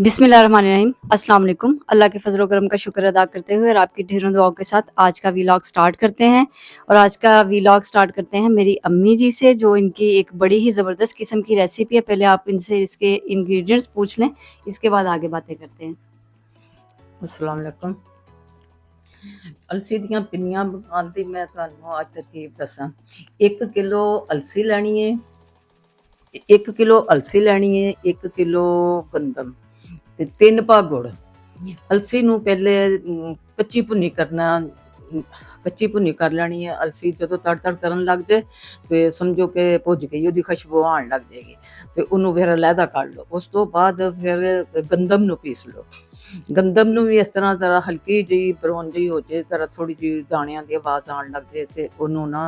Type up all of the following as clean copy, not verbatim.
बिस्मिल्लाहिर्रहमानिर्रहीम। अस्सलाम वालेकुम। अल्लाह के फजल करम का शुक्र अदा करते हुए और आपकी ढेरों दुआओं के साथ आज का वीलॉग स्टार्ट करते हैं। और आज का वीलॉग स्टार्ट करते हैं मेरी अम्मी जी से, जो इनकी एक बड़ी ही ज़बरदस्त किस्म की रेसिपी है। पहले आप इनसे इसके इंग्रेडिएंट्स पूछ लें, इसके बाद आगे बातें करते हैं। अस्सलाम वालेकुम। अलसी दियां पिन्नियां बनाउण दी मैं तुहानूं अज तरकीब दस्सां। 1 किलो अलसी लैनी है, 1 किलो अलसी लैनी है, 1 किलो गंदम ते 3 भाग गुड़। अलसी नूं पहले कच्ची भुन्नी करना, कच्ची भुन्नी कर लैनी है। अलसी जदों तड़ करन लग जाए तो समझो कि भुज गई, ਉਹਦੀ खुशबू आण लग जाएगी तो ਉਹਨੂੰ फिर अलहदा कर लो। उस तो बाद फिर गंदम नूं पीस लो। गंदम नूं भी इस तरह जरा हल्की जी ब्राउन जी हो जाए, जरा थोड़ी जी दाणियां दी आवाज़ आण लग जाए तो ਉਹਨੂੰ ना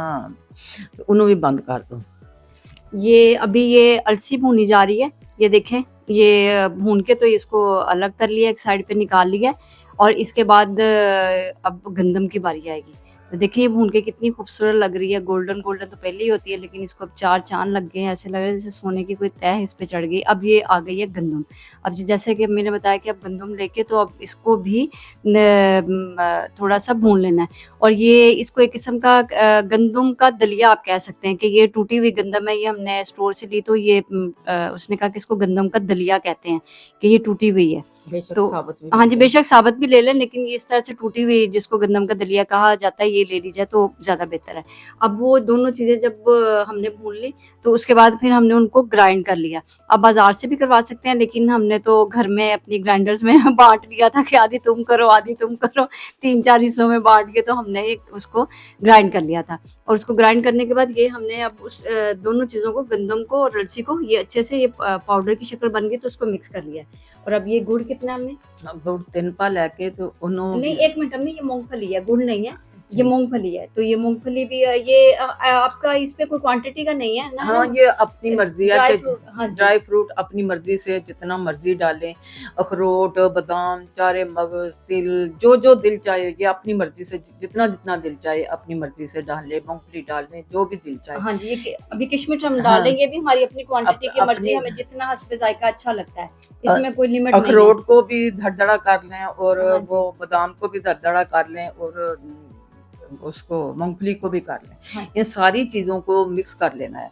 ਉਹਨੂੰ भी बंद कर दो। ये अभी ये अलसी भूनी जा रही है, ये देखें, ये भून के तो इसको अलग कर लिया, एक साइड पे निकाल लिया। और इसके बाद अब गंदम की बारी आएगी। तो देखिए ये भून के कितनी खूबसूरत लग रही है, गोल्डन गोल्डन तो पहले ही होती है, लेकिन इसको अब 4 चांद लग गए हैं, ऐसे लग रहा है जैसे सोने की कोई तह इस पे चढ़ गई। अब ये आ गई है गंदम। अब जैसे कि मैंने बताया कि अब गंदम लेके तो अब इसको भी थोड़ा सा भून लेना है। और ये इसको एक किस्म का गंदम का दलिया आप कह सकते हैं कि ये टूटी हुई गंदम है, ये हमने स्टोर से ली, तो ये उसने कहा कि इसको गंदम का दलिया कहते हैं कि ये टूटी हुई है। तो हाँ जी, बेशक साबुत भी ले लें, लेकिन ये इस तरह से टूटी हुई जिसको गंदम का दलिया कहा जाता है, ये ले ली जाए तो ज़्यादा बेहतर है। अब वो दोनों चीज़ें जब हमने भून ली तो उसके बाद फिर हमने उनको ग्राइंड कर लिया। अब बाजार से भी करवा सकते हैं, लेकिन हमने तो घर में अपनी ग्राइंडर्स में बांट लिया था कि आधी तुम करो आधी तुम करो, 3-4 हिस्सों में बांट के तो हमने उसको ग्राइंड कर लिया था। और उसको ग्राइंड करने के बाद ये हमने अब उस दोनों चीज़ों को, गंदम को और अलसी को, ये अच्छे से ये पाउडर की शक्ल बन गई तो उसको मिक्स कर लिया। और अब ये गुड़ कितना हमने, गुड़ 3 पा लैके तो ਉਹਨੂੰ नहीं 1 मिनट अम्मी, ये मूंगफली है, गुड़ नहीं है, ये मूंगफली है। तो ये मूंगफली भी है, ये आपका इस पे कोई क्वांटिटी का नहीं है ना? हाँ, ये अपनी मर्जी है ड्राई कि फ्रूट, हाँ जी, ड्राई फ्रूट अपनी मर्जी से जितना मर्जी डालें। अखरोट, बादाम, चारे मगज, तिल, जो जो दिल चाहे, ये अपनी मर्जी से जितना जितना दिल चाहे अपनी मर्जी से डाल लें। मूंगफली डाल लें, जो भी दिल चाहे। हाँ जी, ये अभी किशमिश हम हाँ, डालेंगे भी, हमारी अपनी क्वांटिटी की मर्जी, अपनी हमें जितना हस्बे जायका अच्छा लगता है, इसमें कोई लिमिट नहीं है। अखरोट को भी धड़धड़ा कर लें और हाँ वो बादाम को भी धड़धड़ा कर लें और उसको मूंगफली को भी कर लें। हाँ, इन सारी चीज़ों को मिक्स कर लेना है।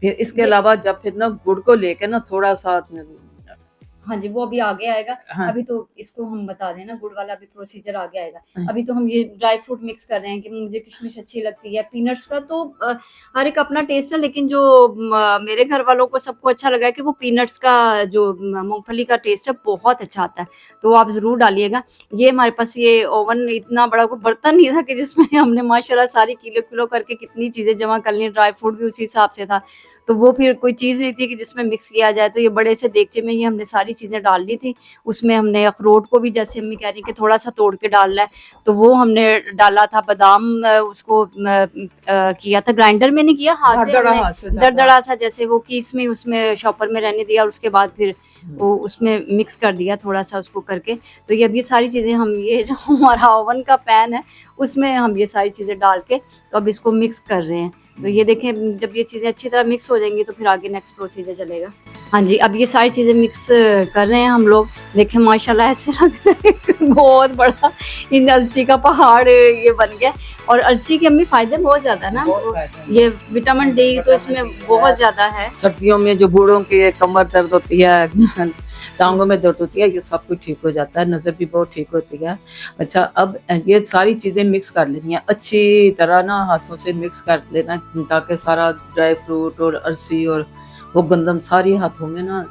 फिर इसके अलावा जब फिर ना गुड़ को लेके ना थोड़ा सा, हाँ जी, वो अभी आगे आएगा। हाँ, अभी तो इसको हम बता दें ना, गुड़ वाला अभी प्रोसीजर आगे आएगा। हाँ, अभी तो हम ये ड्राई फ्रूट मिक्स कर रहे हैं कि मुझे किशमिश अच्छी लगती है, पीनट्स का तो हर एक अपना टेस्ट है, लेकिन जो मेरे घर वालों को सबको अच्छा लगा है कि वो पीनट्स का जो मूंगफली का टेस्ट है बहुत अच्छा आता है, तो वो आप ज़रूर डालिएगा। ये हमारे पास ये ओवन इतना बड़ा कोई बर्तन नहीं था कि जिसमें हमने माशाल्लाह सारी किलो किलो करके कितनी चीज़ें जमा कर ली, ड्राई फ्रूट भी उसी हिसाब से था, तो वो फिर कोई चीज़ नहीं थी कि जिसमें मिक्स किया जाए। तो ये बड़े से देगचे में ही हमने सारी चीज़ें डाल दी थी। उसमें हमने अखरोट को भी, जैसे अम्मी कह रही कि थोड़ा सा तोड़ के डालना है, तो वो हमने डाला था। बादाम उसको किया था, ग्राइंडर में नहीं किया, हाथ से हमने दरदरा सा, जैसे वो कीस में उसमें शॉपर में रहने दिया और उसके बाद फिर वो उसमें मिक्स कर दिया थोड़ा सा उसको करके। तो ये अब ये सारी चीज़ें हम, ये जो हमारा ओवन का पैन है उसमें हम ये सारी चीज़ें डाल के तो अब इसको मिक्स कर रहे हैं। तो ये देखें, जब ये चीज़ें अच्छी तरह मिक्स हो जाएंगी तो फिर आगे नेक्स्ट प्रोसीजर चलेगा। हाँ जी, अब ये सारी चीज़ें मिक्स कर रहे हैं हम लोग। देखें माशाल्लाह ऐसे लग रहा है बहुत बड़ा इन अलसी का पहाड़ ये बन गया। और अलसी के अम्मी फ़ायदे बहुत ज़्यादा ना, ये विटामिन डी तो इसमें बहुत ज़्यादा है। सर्दियों में जो बूढ़ों की कमर दर्द होती है, टांगों में दर्द होती है, ये सब कुछ ठीक हो जाता है, नज़र भी बहुत ठीक होती है। अच्छा, अब ये सारी चीज़ें मिक्स कर लेनी है अच्छी तरह ना, हाथों से मिक्स कर लेना ताकि सारा ड्राई फ्रूट और अलसी और वो गंदम सारी हाथों में ना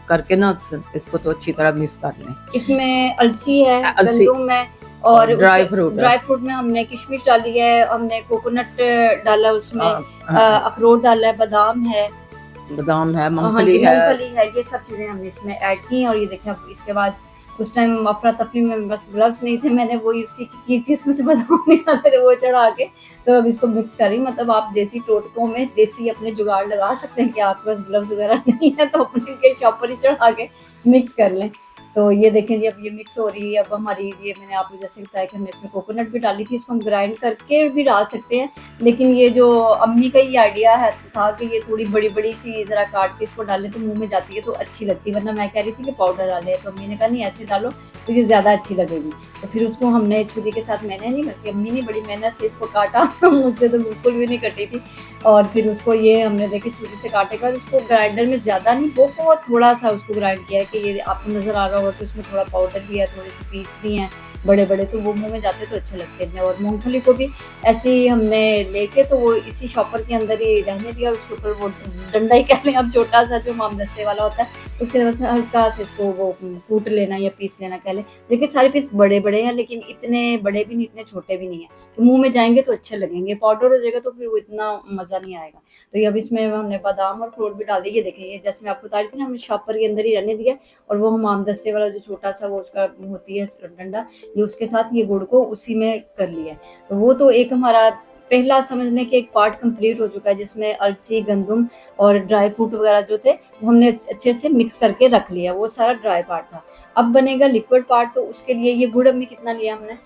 करके ना इसको तो अच्छी तरह मिक्स कर लें। इसमें अलसी है, अलसी गंदम है और ड्राई फ्रूट में हमने किशमिश डाली है, हमने कोकोनट डाला उसमें, हाँ, अखरोट डाला है, बादाम है, मूंगफली है। ये सब चीज़ें हमने इसमें ऐड की हैं। और ये देखें, अब इसके बाद उस टाइम अफरा तफरी में बस ग्लव्स नहीं थे, मैंने वो उसी की चीज़ में से बादाम निकाले थे, वो चढ़ा के तो अब इसको मिक्स कर रही। मतलब आप देसी टोटकों में देसी अपने जुगाड़ लगा सकते हैं कि आपके पास ग्लव्स वगैरह नहीं है तो अपने के शॉपर ही चढ़ा के मिक्स कर लें। तो ये देखें जी, अब ये मिक्स हो रही है। अब हमारी ये मैंने आपको जैसे बताया कि हमने इसमें कोकोनट भी डाली थी, इसको हम ग्राइंड करके भी डाल सकते हैं, लेकिन ये जो अम्मी का ही आइडिया है था कि ये थोड़ी बड़ी बड़ी सी ज़रा काट के इसको डालें तो मुंह में जाती है तो अच्छी लगती है, वरना मैं कह रही थी कि पाउडर डालें, तो अम्मी ने कहा नहीं ऐसे डालो तो ये ज़्यादा अच्छी लगेगी। तो फिर उसको हमने छुरी के साथ, मैंने नहीं करती, अम्मी ने बड़ी मेहनत से इसको काटा मुझसे तो बिल्कुल भी नहीं कटी थी। और फिर उसको ये हमने देखी छुरी से काटे का, उसको ग्राइंडर में ज़्यादा नहीं, बहुत थोड़ा सा उसको ग्राइंड किया है कि ये आपको नज़र आ रहा होगा तो इसमें थोड़ा पाउडर भी है, थोड़े से पीस भी हैं बड़े बड़े, तो वो मुंह में जाते तो अच्छे लगते हैं। और मूंगफली को भी ऐसे ही हमने लेके तो वो इसी शॉपर के अंदर ही रहने दिया, उसके ऊपर वो डंडा ही कह लें अब, छोटा सा जो मामदस्ते वाला होता है उसके वजह से हल्का से इसको वो कूट लेना या पीस लेना कह लें। देखिए सारे पीस बड़े बड़े हैं, लेकिन इतने बड़े भी नहीं, इतने छोटे भी नहीं है, तो मुंह में जाएंगे तो अच्छे लगेंगे। पाउडर हो जाएगा तो फिर वो इतना मज़ा नहीं आएगा। तो ये अब इसमें हमने बादाम और अखरोट भी डाल दिए। देखिए ये जैसे मैं आपको बता रही थी ना, हमने शॉपर के अंदर ही रहने दिया, और वो हम आमदस्ते वाला जो छोटा सा वो उसका होती है डंडा, ये उसके साथ ये गुड़ को उसी में कर लिया। तो वो तो एक हमारा पहला समझने के एक पार्ट कंप्लीट हो चुका है, जिसमें अलसी, गंदम और ड्राई फ्रूट वगैरह जो थे वो हमने अच्छे से मिक्स करके रख लिया, वो सारा ड्राई पार्ट था। अब बनेगा लिक्विड पार्ट, तो उसके लिए ये गुड़ में कितना लिया हमने?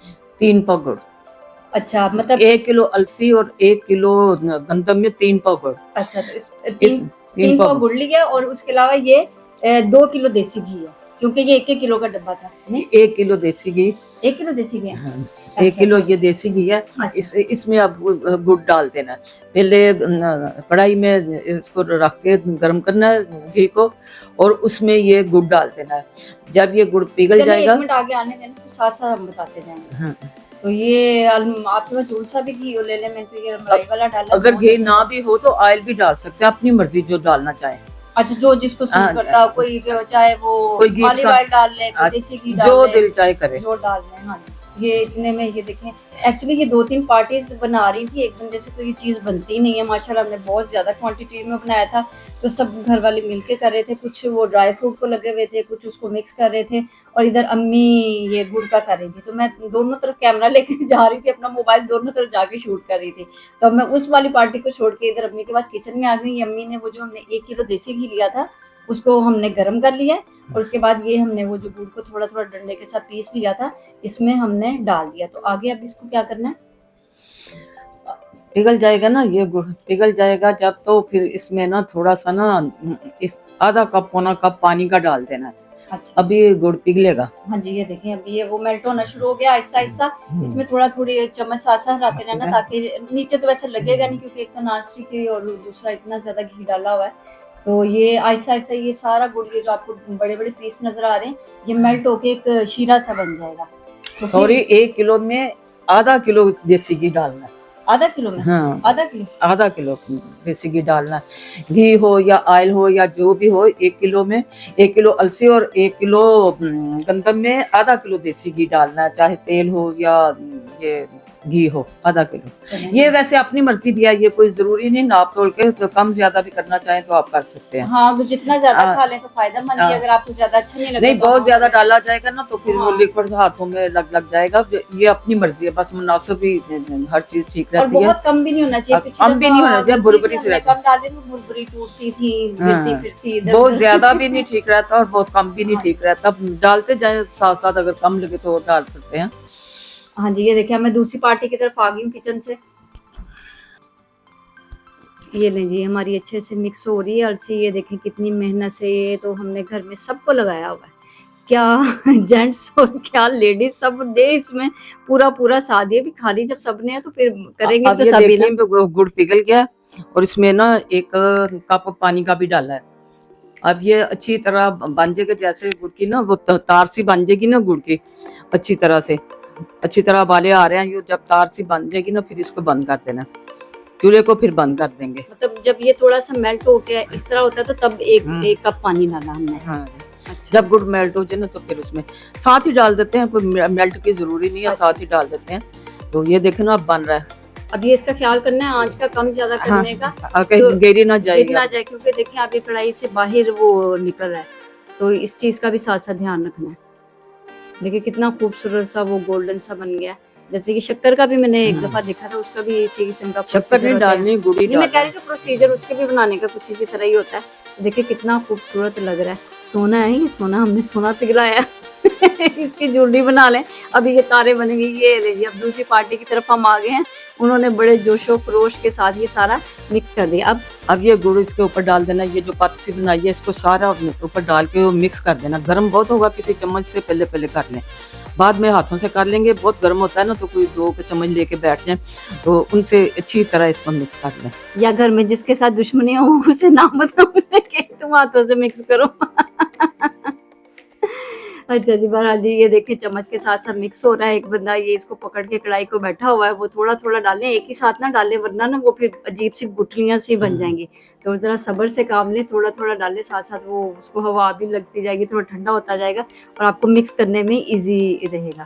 3 पाव गुड़। अच्छा, मतलब 1 किलो अलसी और 1 किलो गंदम में 3 पाव गुड़। अच्छा, तो इस तीन 3 पाव पाव गुड़ लिया, और उसके अलावा ये 2 किलो देसी घी है, क्योंकि ये 1 किलो का डब्बा था। नहीं, 1 किलो देसी घी। 1 किलो देसी घी है। हाँ, अच्छा, 1 किलो ये देसी घी है। अच्छा, इसमें अब गुड़ डाल देना है। पहले कढ़ाई में इसको रख के गर्म करना है घी को, और उसमें ये गुड़ डाल देना है। जब ये गुड़ पिघल चलिए जाएगा, 1 मिनट आगे आने देना, फिर साथ साथ हम बताते जाएंगे। हाँ, तो ये आपके पास जो सा भी घी हो ले ले, मैंने तो ये मलाई वाला डाला। अगर घी ना भी हो तो ऑयल भी डाल सकते हैं, अपनी मर्जी जो डालना चाहे। अच्छा, जो जिसको सूट करता है, कोई चाहे वो कोई घी ऑलिव ऑयल डाल ले, कोई देसी घी डाल जो ले, दिल चाहे करे, जो डाल ले। हाँ जी, ये इतने में ये देखें, एक्चुअली ये 2-3 पार्टीज बना रही थी एकदम जैसे, तो ये चीज़ बनती नहीं है माशाल्लाह। हमने बहुत ज़्यादा क्वांटिटी में बनाया था, तो सब घर वाले मिलके कर रहे थे, कुछ वो ड्राई फ्रूट को लगे हुए थे, कुछ उसको मिक्स कर रहे थे, और इधर अम्मी ये गुड़ का कर रही थी। तो मैं दोनों तरफ कैमरा लेके जा रही थी, अपना मोबाइल दोनों तरफ जाके शूट कर रही थी। तो मैं उस वाली पार्टी को छोड़ के इधर अम्मी के पास किचन में आ गई। अम्मी ने वो जो हमने 1 किलो देसी घी लिया था उसको हमने गर्म कर लिया, और उसके बाद ये हमने वो जो गुड़ को थोड़ा थोड़ा डंडे के साथ पीस लिया था, इसमें हमने डाल दिया। तो आगे अब इसको क्या करना है? पिघल जाएगा ना ये गुड़, पिघल जाएगा जब, तो फिर इसमें ना थोड़ा सा ना आधा कप पौना कप पानी का डाल देना है। अच्छा, अभी गुड़ पिघलेगा। हाँ जी, ये देखें अभी ये वो मेल्ट होना शुरू हो गया आहिस्ता आहिस्ता। इसमें थोड़ा थोड़ी चम्मच साथ साथ हलाते रहना, ताकि नीचे तो वैसे लगेगा नहीं, क्योंकि एक तो नॉन स्टिक है और दूसरा इतना ज्यादा घी डाला हुआ है। तो ये आहिस्ता आहिस्ता ये सारा गुड़, ये जो आपको बड़े बड़े पीस नजर आ रहे हैं, ये मेल्ट होके एक शीरा सा बन जाएगा। तो सॉरी, 1 किलो में आधा किलो देसी घी डालना है। आधा किलो में? हाँ, आधा किलो देसी घी डालना है। घी हो या ऑयल हो या जो भी हो, 1 किलो में 1 किलो अलसी और 1 किलो गंदम में आधा किलो देसी घी डालना है, चाहे तेल हो या ये घी हो, आधा किलो। ये वैसे अपनी मर्जी भी है, ये कोई जरूरी नहीं, नाप तोल के तो कम ज्यादा भी करना चाहें तो आप कर सकते हैं। हाँ, तो जितना ज्यादा खा लें तो फायदेमंद है, अगर आपको ज्यादा अच्छा नहीं लगता। नहीं, बहुत ज्यादा डाला जाएगा ना तो फिर वो लिक्विड हाथों में लग जाएगा। ये अपनी मर्जी है, बस मुनासिब ही हर चीज ठीक रहती है। बहुत कम भी नहीं होना चाहिए, कम भी नहीं होना चाहिए, बुरबुरी से रहता है। कम डाल दें तो बुरबुरी टूटती थी, गिरती फिरती। बहुत ज्यादा भी नहीं ठीक रहता और बहुत कम भी नहीं ठीक रहता। डालते जाए साथ साथ, अगर कम लगे तो डाल सकते हैं। हाँ जी, ये देखिए मैं दूसरी पार्टी की तरफ आ गई हूँ किचन से। ये लें जी, हमारी अच्छे से मिक्स हो रही है अलसी। ये देखें कितनी मेहनत से, ये तो हमने घर में सबको लगाया हुआ है, क्या जेंट्स और क्या लेडीज, सब ने इसमें पूरा पूरा साथ दिया। भी खाली जब सबने है तो फिर करेंगे तो सभी ना। गुड़ पिघल गया और इसमें ना 1 कप पानी का भी डाला है। अब ये अच्छी तरह बन जाएगा, जैसे गुड़ की ना वो तार सी बन जाएगी ना गुड़ की, अच्छी तरह उबाले आ रहे हैं। ये जब तार सी बन जाएगी ना, फिर इसको बंद कर देना, चूल्हे को फिर बंद कर देंगे। मतलब जब ये थोड़ा सा मेल्ट हो गया इस तरह होता है तो तब एक कप पानी डाला हमने। हाँ, अच्छा। जब गुड़ मेल्ट हो जाए ना तो फिर उसमें साथ ही डाल देते हैं, कोई मेल्ट की जरूरी नहीं है। अच्छा। साथ ही डाल देते हैं। तो ये देखे ना अब बन रहा है। अब ये इसका ख्याल करना है आंच का कम ज्यादा करने का, तो गिर ना जाए, क्योंकि देखिए आप ये कढ़ाई से बाहर वो निकल रहा है, तो इस चीज का भी साथ साथ ध्यान रखना है। देखिए कितना खूबसूरत सा वो गोल्डन सा बन गया। जैसे कि शक्कर का भी मैंने एक दफा देखा था, उसका भी इसी किस्म का शक्कर नहीं डालनी, गुड़ ही डालना। मैं कह रही हूँ प्रोसीजर उसके भी बनाने का कुछ इसी तरह ही होता है। देखिए कितना खूबसूरत लग रहा है। सोना है ये, सोना हमने सोना पिघलाया। इसकी ज्वेलरी बना लें। अभी ये तारे बनेंगे, ये देखिए अब दूसरी पार्टी की तरफ हम आ गए हैं। उन्होंने बड़े जोशो खरोश के साथ ये सारा मिक्स कर दिया। अब ये गुड़ इसके ऊपर डाल देना, ये जो पाती बनाई है इसको सारा ऊपर डाल के वो मिक्स कर देना। गर्म बहुत होगा, किसी चम्मच से पहले पहले कर लें, बाद में हाथों से कर लेंगे। बहुत गर्म होता है ना, तो कोई 2 के चम्मच लेके बैठ जाए तो उनसे अच्छी तरह इसको मिक्स कर लें। या घर में जिसके साथ दुश्मनी हो उसे ना बताओ, उसे कि तुम हाथों से मिक्स करो। अच्छा जी, बहरहाल जी ये देखिए चम्मच के साथ सब मिक्स हो रहा है। एक बंदा ये इसको पकड़ के कढ़ाई को बैठा हुआ है, वो थोड़ा थोड़ा डालें, एक ही साथ ना डालें वरना ना वो फिर अजीब सी गुठलियां सी बन जाएंगी। तो जरा सब्र से काम लें, थोड़ा थोड़ा डालें, साथ साथ वो उसको हवा भी लगती जाएगी, थोड़ा ठंडा होता जाएगा और आपको मिक्स करने में ईजी रहेगा।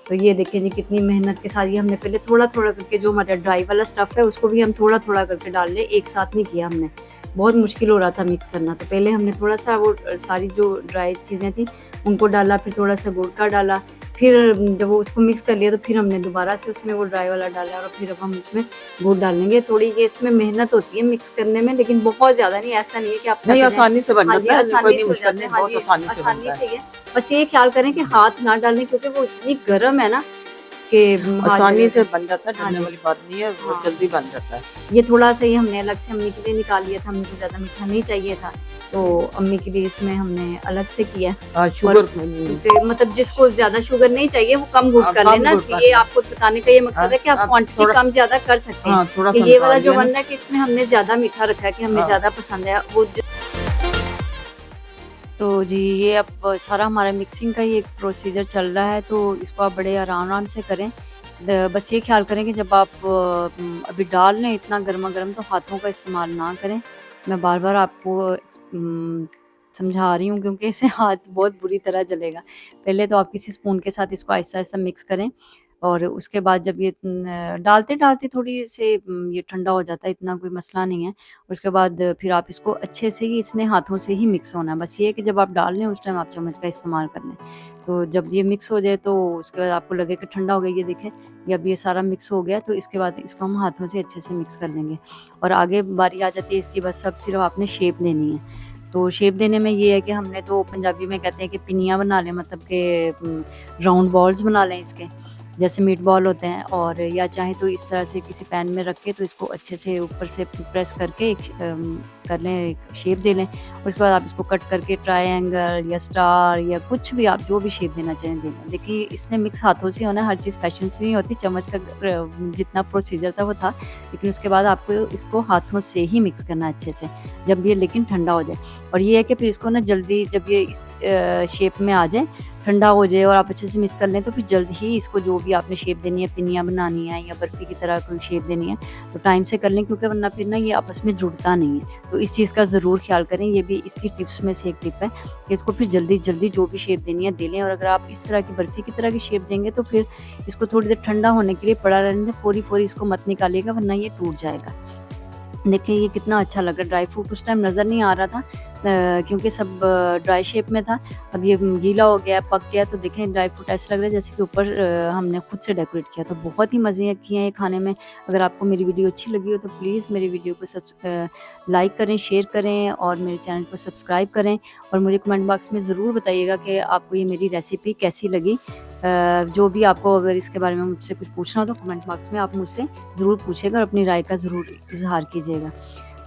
तो ये देखिए जी कितनी मेहनत के साथ ये हमने पहले थोड़ा थोड़ा करके, जो हमारा ड्राई वाला स्टफ़ है उसको भी हम थोड़ा थोड़ा करके डाल लें, एक साथ नहीं किया हमने। बहुत मुश्किल हो रहा था मिक्स करना। तो पहले हमने थोड़ा सा वो सारी जो ड्राई चीज़ें थी उनको डाला, फिर थोड़ा सा गुड़ का डाला, फिर जब वो उसको मिक्स कर लिया तो फिर हमने दोबारा से उसमें वो ड्राई वाला डाला और फिर अब हम इसमें गुड़ डालेंगे। थोड़ी ये इसमें मेहनत होती है मिक्स करने में, लेकिन बहुत ज़्यादा नहीं, ऐसा नहीं है कि आप नहीं, आसानी से बन हाँ जी, जाता है, कोई आसानी भी से हो मुश्किल जाता नहीं, है। हाँ बहुत जी, आसानी से बनता आसानी है। से ही है। बस ये ख्याल करें कि हाथ ना डालें क्योंकि वो इतनी गर्म है ना कि हाथ आसानी जलेगा। से बन जाता है, हाँ डरने जी। वाली बात नहीं है, वो हाँ। जल्दी बन जाता है। ये थोड़ा सा ही हमने अलग से अम्मी के लिए निकाल लिया था, अम्मी को ज़्यादा मीठा नहीं चाहिए था, तो अम्मी के लिए इसमें हमने अलग से किया। शुगर तो मतलब जिसको ज़्यादा शुगर नहीं चाहिए वो कम गुड़ कर कम लेना। गुड़ कर ये लें। आपको बताने का ये मकसद है कि आप हाँ, क्वांटिटी थोड़ा- कम ज़्यादा कर सकते हैं। हाँ, थोड़ा कि सा ये वाला निकाल जो लिया बन ना। रहा है कि इसमें हमने ज़्यादा मीठा रखा है कि हमें हाँ। ज़्यादा पसंद है वो तो जी ये अब सारा हमारा मिक्सिंग का ही एक प्रोसीजर चल रहा है, तो इसको आप बड़े आराम से करें। बस ये ख्याल करें कि जब आप अभी डाल लें इतना गर्मा-गर्म तो हाथों का इस्तेमाल ना करें। मैं बार-बार आपको समझा रही हूँ क्योंकि इससे हाथ बहुत बुरी तरह जलेगा। पहले तो आप किसी स्पून के साथ इसको आहिस्ता-आहिस्ता मिक्स करें और उसके बाद जब ये डालते-डालते थोड़ी से ये ठंडा हो जाता है, इतना कोई मसला नहीं है। उसके बाद फिर आप इसको अच्छे से ही इसने हाथों से ही मिक्स होना है। बस ये है कि जब आप डाल लें उस टाइम आप चम्मच का इस्तेमाल कर लें। तो जब ये मिक्स हो जाए तो उसके बाद आपको लगे कि ठंडा हो गया, ये देखें ये अब ये सारा मिक्स हो गया, तो इसके बाद इसको हम हाथों से अच्छे से मिक्स कर लेंगे। और आगे बारी आ जाती है इसकी, बस अब सिर्फ आपने शेप देनी है। तो शेप देने में ये है कि हमने तो पंजाबी में कहते हैं कि पिनियाँ बना लें, मतलब कि राउंड बॉल्स बना लें इसके, जैसे मीट बॉल होते हैं। और या चाहे तो इस तरह से किसी पैन में रख के तो इसको अच्छे से ऊपर से प्रेस करके कर लें, एक शेप दे लें। उसके बाद आप इसको कट करके ट्रायंगल या स्टार या कुछ भी आप जो भी शेप देना चाहें दे लें। देखिए इसने मिक्स हाथों से होना है, हर चीज़ फैशन से नहीं होती। चम्मच का जितना प्रोसीजर था वो था, लेकिन उसके बाद आपको इसको हाथों से ही मिक्स करना है अच्छे से, जब ये लेकिन ठंडा हो जाए। और ये है कि फिर इसको ना जल्दी जब ये इस शेप में आ जाए, ठंडा हो जाए और आप अच्छे से मिक्स कर लें, तो फिर जल्द ही इसको जो भी आपने शेप देनी है, पिनियाँ बनानी है या बर्फ़ी की तरह कोई शेप देनी है, तो टाइम से कर लें क्योंकि वरना फिर ना ये आपस में जुड़ता नहीं है। तो इस चीज़ का ज़रूर ख्याल करें, ये भी इसकी टिप्स में से एक टिप है कि इसको फिर जल्दी-जल्दी जो भी शेप देनी है दे लें। और अगर आप इस तरह की बर्फ़ी की तरह की शेप देंगे तो फिर इसको थोड़ी देर ठंडा होने के लिए पड़ा रहने दें, फ़ौरी-फ़ौरी इसको मत निकालिएगा वरना ये टूट जाएगा। देखिए ये कितना अच्छा लग रहा है, ड्राई फ्रूट उस टाइम नज़र नहीं आ रहा था क्योंकि सब ड्राई शेप में था। अब ये गीला हो गया, पक गया, तो देखें ड्राई फ्रूट ऐसा लग रहा है जैसे कि ऊपर हमने खुद से डेकोरेट किया। तो बहुत ही मज़े किए हैं ये खाने में। अगर आपको मेरी वीडियो अच्छी लगी हो तो प्लीज़ मेरी वीडियो को लाइक करें, शेयर करें और मेरे चैनल को सब्सक्राइब करें। और मुझे कमेंट बॉक्स में ज़रूर बताइएगा कि आपको ये मेरी रेसिपी कैसी लगी। जो भी आपको अगर इसके बारे में मुझसे कुछ पूछना हो तो कमेंट बॉक्स में आप मुझसे ज़रूर पूछिएगा और अपनी राय का ज़रूर इज़हार कीजिएगा।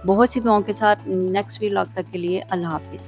बहुत सी दुआओं के साथ नेक्स्ट व्लॉग तक के लिए अल्लाह हाफ़िज़।